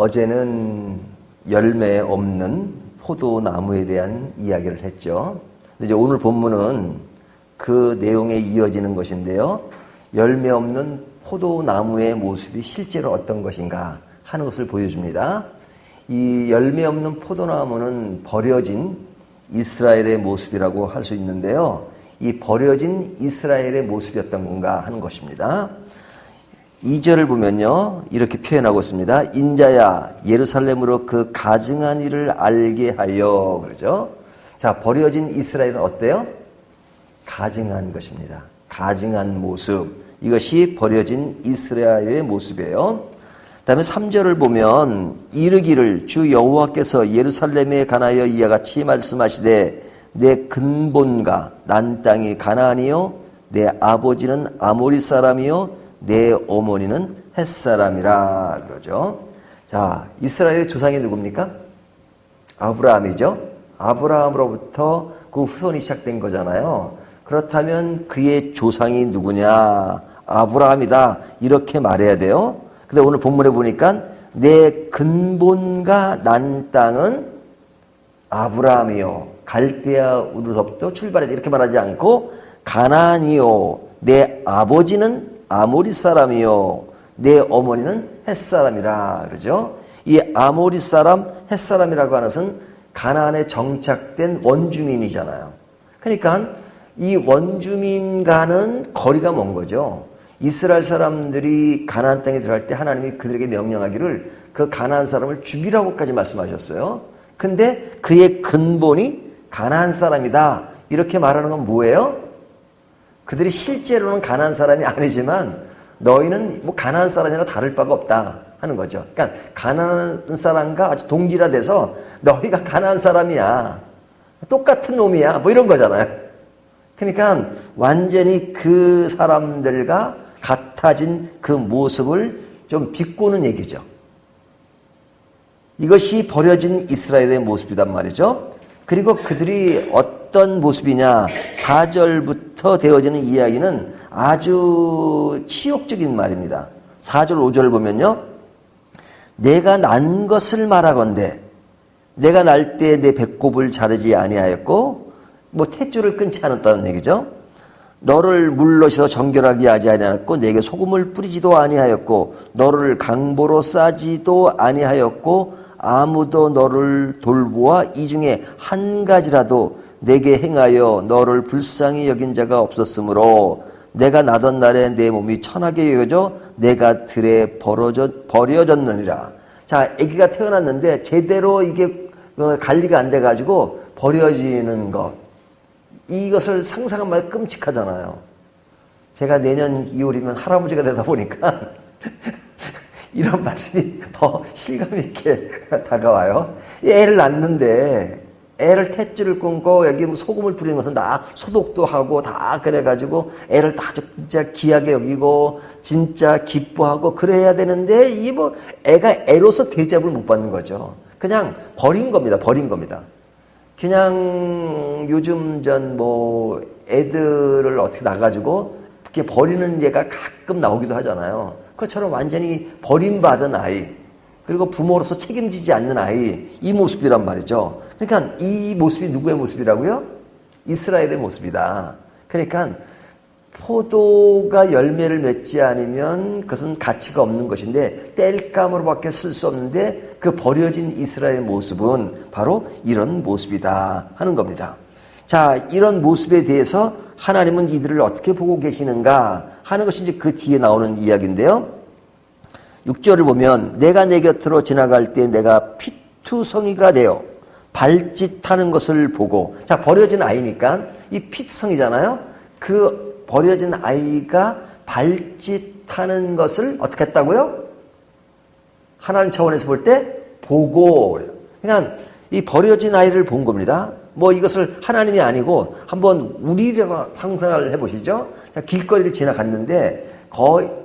어제는 열매 없는 포도나무에 대한 이야기를 했죠. 근데 이제 오늘 본문은 그 내용에 이어지는 것인데요. 열매 없는 포도나무의 모습이 실제로 어떤 것인가 하는 것을 보여줍니다. 이 열매 없는 포도나무는 버려진 이스라엘의 모습이라고 할 수 있는데요. 이 버려진 이스라엘의 모습이었던 건가 하는 것입니다. 2절을 보면요. 이렇게 표현하고 있습니다. 인자야 예루살렘으로 그 가증한 일을 알게 하여 그러죠. 자, 버려진 이스라엘은 어때요? 가증한 것입니다. 가증한 모습. 이것이 버려진 이스라엘의 모습이에요. 그 다음에 3절을 보면 이르기를 주 여호와께서 예루살렘에 관하여 이와 같이 말씀하시되 내 근본과 난 땅이 가나안이요 내 아버지는 아모리 사람이요 내 어머니는 햇사람이라 그러죠. 자, 이스라엘의 조상이 누굽니까? 아브라함이죠. 아브라함으로부터 그 후손이 시작된 거잖아요. 그렇다면 그의 조상이 누구냐? 아브라함이다. 이렇게 말해야 돼요. 근데 오늘 본문에 보니까 내 근본과 난 땅은 아브라함이요. 갈대아우르서부터 출발했다. 이렇게 말하지 않고 가나안이요. 내 아버지는 아모리 사람이요. 내 어머니는 햇사람이라 그러죠. 이 아모리 사람, 햇사람이라고 하는 것은 가나안에 정착된 원주민이잖아요. 그러니까 이 원주민과는 거리가 먼 거죠. 이스라엘 사람들이 가나안 땅에 들어갈 때 하나님이 그들에게 명령하기를 그 가나안 사람을 죽이라고까지 말씀하셨어요. 근데 그의 근본이 가나안 사람이다. 이렇게 말하는 건 뭐예요? 그들이 실제로는 가나안 사람이 아니지만 너희는 뭐 가나안 사람이나 다를 바가 없다 하는 거죠. 그러니까 가나안 사람과 아주 동질화돼서 너희가 가나안 사람이야. 똑같은 놈이야. 뭐 이런 거잖아요. 그러니까 완전히 그 사람들과 같아진 그 모습을 좀 비꼬는 얘기죠. 이것이 버려진 이스라엘의 모습이란 말이죠. 그리고 그들이 어떤 모습이냐 4절부터 되어지는 이야기는 아주 치욕적인 말입니다. 4절 5절을 보면요. 내가 난 것을 말하건대 내가 날 때 내 배꼽을 자르지 아니하였고 뭐 탯줄을 끊지 않았다는 얘기죠. 너를 물러셔서 정결하게 하지 아니하였고 내게 소금을 뿌리지도 아니하였고 너를 강보로 싸지도 아니하였고 아무도 너를 돌보아 이 중에 한 가지라도 내게 행하여 너를 불쌍히 여긴 자가 없었으므로 내가 나던 날에 내 몸이 천하게 여겨져 내가 들에 버려졌느니라. 자, 아기가 태어났는데 제대로 이게 관리가 안 돼가지고 버려지는 것. 이것을 상상하면 끔찍하잖아요. 제가 내년 2월이면 할아버지가 되다 보니까 이런 말씀이 더 실감 있게 다가와요. 애를 낳는데 애를 탯줄을 끊고 여기 뭐 소금을 뿌리는 것은 다 소독도 하고 다 그래가지고 애를 다 진짜 귀하게 여기고 진짜 기뻐하고 그래야 되는데 이 뭐 애가 애로서 대접을 못 받는 거죠. 그냥 버린 겁니다. 버린 겁니다. 그냥 요즘 전 뭐 애들을 어떻게 나가지고 이렇게 버리는 예가 가끔 나오기도 하잖아요. 그것처럼 완전히 버림받은 아이, 그리고 부모로서 책임지지 않는 아이, 이 모습이란 말이죠. 그러니까 이 모습이 누구의 모습이라고요? 이스라엘의 모습이다. 그러니까 포도가 열매를 맺지 않으면 그것은 가치가 없는 것인데 땔감으로밖에 쓸 수 없는데 그 버려진 이스라엘의 모습은 바로 이런 모습이다 하는 겁니다. 자, 이런 모습에 대해서 하나님은 이들을 어떻게 보고 계시는가 하는 것이 이제 그 뒤에 나오는 이야기인데요. 6절을 보면 내가 내 곁으로 지나갈 때 내가 피투성이가 되어 발짓하는 것을 보고, 자, 버려진 아이니까 이 피투성이잖아요. 그 버려진 아이가 발짓하는 것을 어떻게 했다고요? 하나님 차원에서 볼 때 보고. 그러니까 이 버려진 아이를 본 겁니다. 뭐 이것을 하나님이 아니고 한번 우리가 상상을 해보시죠. 길거리를 지나갔는데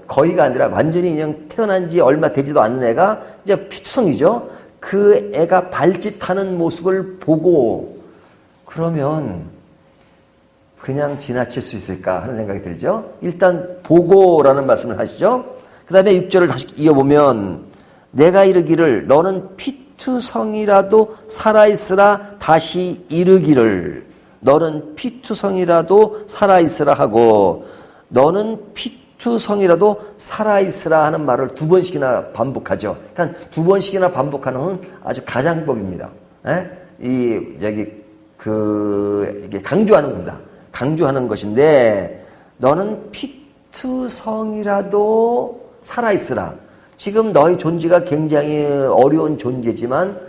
거의가 아니라 완전히 그냥 태어난 지 얼마 되지도 않는 애가 이제 피투성이죠. 그 애가 발짓하는 모습을 보고 그러면 그냥 지나칠 수 있을까 하는 생각이 들죠. 일단 보고라는 말씀을 하시죠. 그 다음에 6절을 다시 이어보면 내가 이르기를 너는 피투성이라도 살아있으라 다시 이르기를 너는 피투성이라도 살아있으라 하고 너는 피투성이라도 살아있으라 하는 말을 두 번씩이나 반복하죠. 그러니까 두 번씩이나 반복하는 건 아주 가장법입니다. 이게 강조하는 겁니다. 강조하는 것인데 너는 피투성이라도 살아있으라. 지금 너의 존재가 굉장히 어려운 존재지만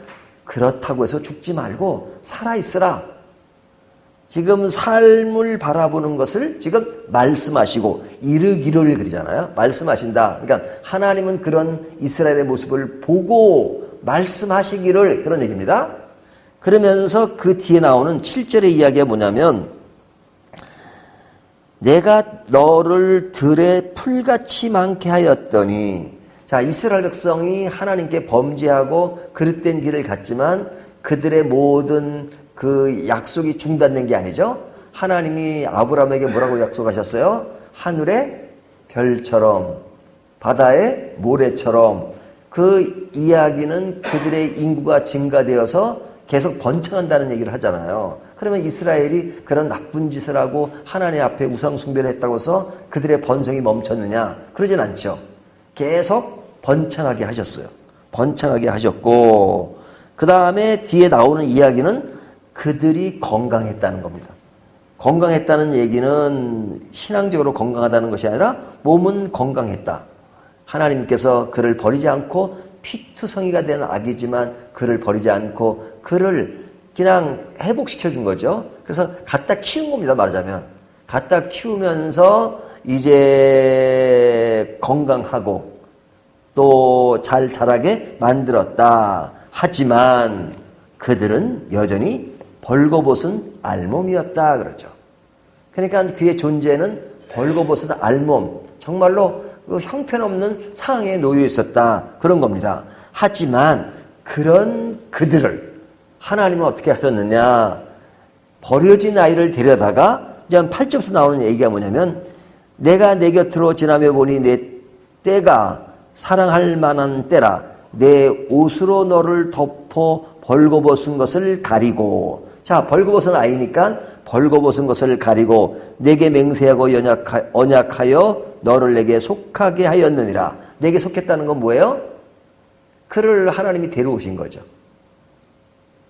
그렇다고 해서 죽지 말고 살아있으라. 지금 삶을 바라보는 것을 지금 말씀하시고 이르기를 그러잖아요. 말씀하신다. 그러니까 하나님은 그런 이스라엘의 모습을 보고 말씀하시기를 그런 얘기입니다. 그러면서 그 뒤에 나오는 7절의 이야기가 뭐냐면 내가 너를 들에 풀같이 많게 하였더니 자, 이스라엘 백성이 하나님께 범죄하고 그릇된 길을 갔지만 그들의 모든 그 약속이 중단된 게 아니죠. 하나님이 아브라함에게 뭐라고 약속하셨어요? 하늘의 별처럼 바다의 모래처럼. 그 이야기는 그들의 인구가 증가되어서 계속 번창한다는 얘기를 하잖아요. 그러면 이스라엘이 그런 나쁜 짓을 하고 하나님 앞에 우상 숭배를 했다고 해서 그들의 번성이 멈췄느냐? 그러진 않죠. 계속 번창하게 하셨어요. 번창하게 하셨고 그 다음에 뒤에 나오는 이야기는 그들이 건강했다는 겁니다. 건강했다는 얘기는 신앙적으로 건강하다는 것이 아니라 몸은 건강했다. 하나님께서 그를 버리지 않고 피투성이가 된 아기지만 그를 버리지 않고 그를 그냥 회복시켜 준 거죠. 그래서 갖다 키운 겁니다. 말하자면 갖다 키우면서 이제 건강하고 또 잘 자라게 만들었다. 하지만 그들은 여전히 벌거벗은 알몸이었다 그러죠. 그러니까 그의 존재는 벌거벗은 알몸, 정말로 그 형편없는 상황에 놓여 있었다 그런 겁니다. 하지만 그런 그들을 하나님은 어떻게 하셨느냐? 버려진 아이를 데려다가 이제 8절부터 나오는 얘기가 뭐냐면 내가 내 곁으로 지나며 보니 내 때가 사랑할 만한 때라 내 옷으로 너를 덮어 벌거벗은 것을 가리고 자 벌거벗은 아이니까 벌거벗은 것을 가리고 내게 맹세하고 언약하여 너를 내게 속하게 하였느니라. 내게 속했다는 건 뭐예요? 그를 하나님이 데려오신 거죠.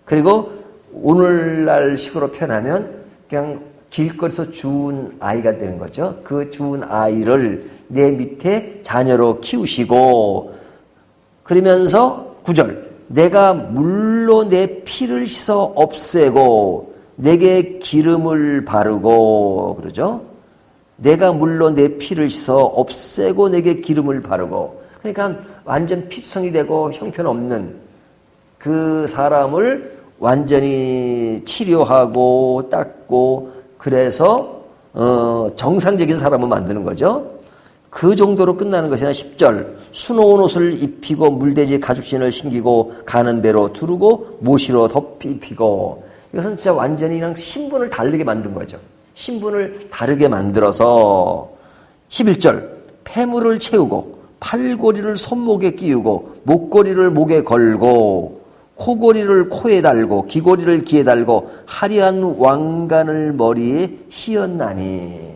그리고 오늘날 식으로 표현하면 그냥 길거리에서 주운 아이가 되는 거죠. 그 주운 아이를 내 밑에 자녀로 키우시고 그러면서 9절 내가 물로 내 피를 씻어 없애고 내게 기름을 바르고 그러죠. 내가 물로 내 피를 씻어 없애고 내게 기름을 바르고 그러니까 완전 피투성이 되고 형편없는 그 사람을 완전히 치료하고 닦고 그래서 정상적인 사람을 만드는 거죠. 그 정도로 끝나는 것이 아니라 10절 수놓은 옷을 입히고 물돼지 가죽신을 신기고 가는 배로 두르고 모시로 덮이고 이것은 진짜 완전히 그냥 신분을 다르게 만든 거죠. 신분을 다르게 만들어서 11절 폐물을 채우고 팔고리를 손목에 끼우고 목고리를 목에 걸고 코고리를 코에 달고 귀고리를 귀에 달고 화려한 왕관을 머리에 씌었나니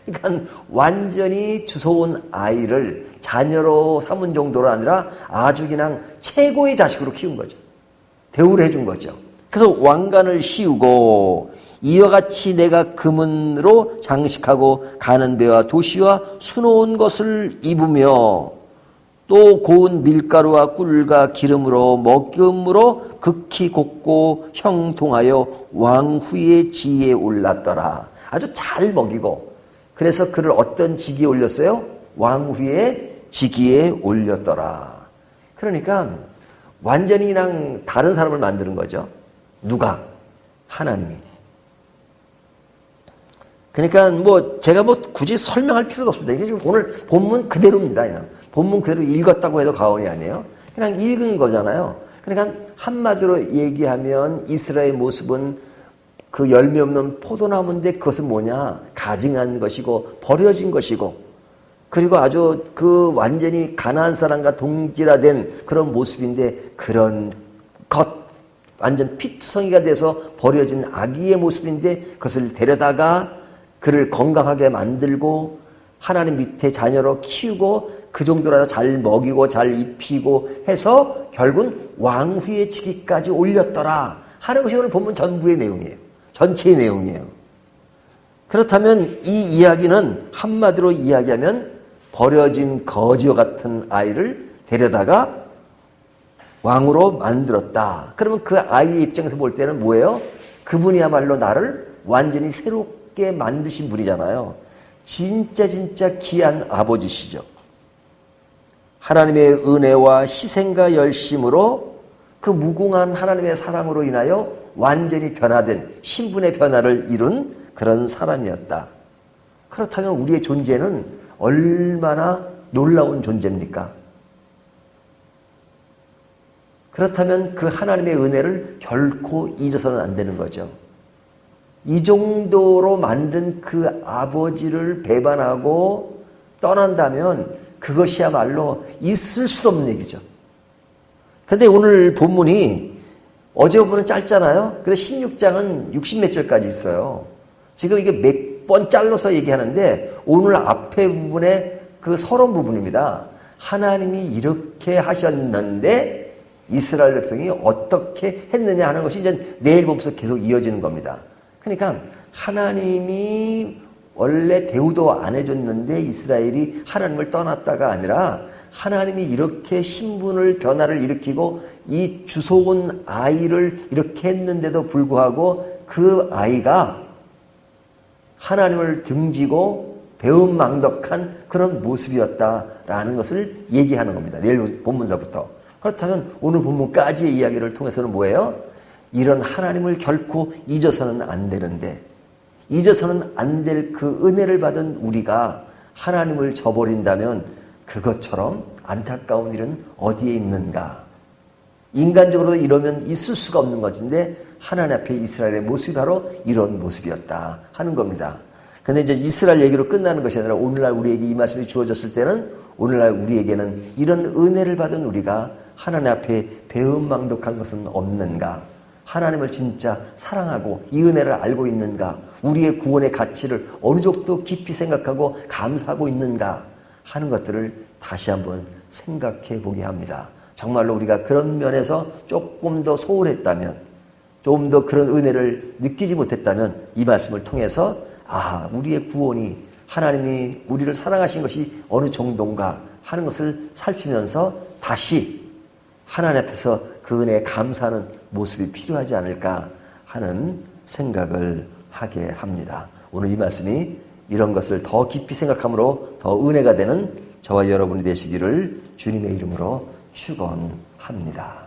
그러니까 완전히 주워온 아이를 자녀로 삼은 정도가 아니라 아주 그냥 최고의 자식으로 키운 거죠. 대우를 해준 거죠. 그래서 왕관을 씌우고 이와 같이 내가 금은으로 장식하고 가는 배와 도시와 수놓은 것을 입으며 또 고운 밀가루와 꿀과 기름으로 먹음으로 극히 곱고 형통하여 왕후의 지위에 올랐더라. 아주 잘 먹이고 그래서 그를 어떤 직위에 올렸어요? 왕후의 직위에 올렸더라. 그러니까 완전히 그냥 다른 사람을 만드는 거죠. 누가? 하나님이. 그러니까 제가 굳이 설명할 필요도 없습니다. 이게 지금 오늘 본문 그대로입니다. 그냥. 본문 그대로 읽었다고 해도 과언이 아니에요. 그냥 읽은 거잖아요. 그러니까 한마디로 얘기하면 이스라엘의 모습은 그 열매 없는 포도나무인데 그것은 뭐냐? 가증한 것이고 버려진 것이고 그리고 아주 그 완전히 가나안 사람과 동질화된 그런 모습인데 그런 완전 피투성이가 돼서 버려진 아기의 모습인데 그것을 데려다가 그를 건강하게 만들고 하나님 밑에 자녀로 키우고 그 정도라도 잘 먹이고 잘 입히고 해서 결국은 왕후의 직위까지 올렸더라 하는 것이 오늘 본문 전부의 내용이에요. 전체의 내용이에요. 그렇다면 이 이야기는 한마디로 이야기하면 버려진 거지와 같은 아이를 데려다가 왕으로 만들었다. 그러면 그 아이의 입장에서 볼 때는 뭐예요? 그분이야말로 나를 완전히 새롭게 만드신 분이잖아요. 진짜 귀한 아버지시죠. 하나님의 은혜와 희생과 열심으로 그 무궁한 하나님의 사랑으로 인하여 완전히 변화된 신분의 변화를 이룬 그런 사람이었다. 그렇다면 우리의 존재는 얼마나 놀라운 존재입니까? 그렇다면 그 하나님의 은혜를 결코 잊어서는 안 되는 거죠. 이 정도로 만든 그 아버지를 배반하고 떠난다면 그것이야말로 있을 수 없는 얘기죠. 근데 오늘 본문이 어제 본문은 짧잖아요. 그래서 16장은 60몇 절까지 있어요. 지금 이게 몇 번 잘라서 얘기하는데 오늘 앞에 부분에 그 서론 부분입니다. 하나님이 이렇게 하셨는데 이스라엘 백성이 어떻게 했느냐 하는 것이 이제 내일 보면서 계속 이어지는 겁니다. 그러니까 하나님이 원래 대우도 안 해줬는데 이스라엘이 하나님을 떠났다가 아니라 하나님이 이렇게 신분을 변화를 일으키고 이 주소온 아이를 이렇게 했는데도 불구하고 그 아이가 하나님을 등지고 배은망덕한 그런 모습이었다라는 것을 얘기하는 겁니다. 내일 본문서부터. 그렇다면 오늘 본문까지의 이야기를 통해서는 뭐예요? 이런 하나님을 결코 잊어서는 안 되는데 잊어서는 안 될 그 은혜를 받은 우리가 하나님을 저버린다면 그것처럼 안타까운 일은 어디에 있는가? 인간적으로 이러면 있을 수가 없는 것인데 하나님 앞에 이스라엘의 모습이 바로 이런 모습이었다 하는 겁니다. 근데 이제 이스라엘 얘기로 끝나는 것이 아니라 오늘날 우리에게 이 말씀이 주어졌을 때는 오늘날 우리에게는 이런 은혜를 받은 우리가 하나님 앞에 배은망덕한 것은 없는가? 하나님을 진짜 사랑하고 이 은혜를 알고 있는가? 우리의 구원의 가치를 어느 정도 깊이 생각하고 감사하고 있는가? 하는 것들을 다시 한번 생각해 보게 합니다. 정말로 우리가 그런 면에서 조금 더 소홀했다면, 조금 더 그런 은혜를 느끼지 못했다면 이 말씀을 통해서 우리의 구원이 하나님이 우리를 사랑하신 것이 어느 정도인가 하는 것을 살피면서 다시 하나님 앞에서 그 은혜에 감사하는 모습이 필요하지 않을까 하는 생각을 하게 합니다. 오늘 이 말씀이 이런 것을 더 깊이 생각함으로 더 은혜가 되는 저와 여러분이 되시기를 주님의 이름으로 축원합니다.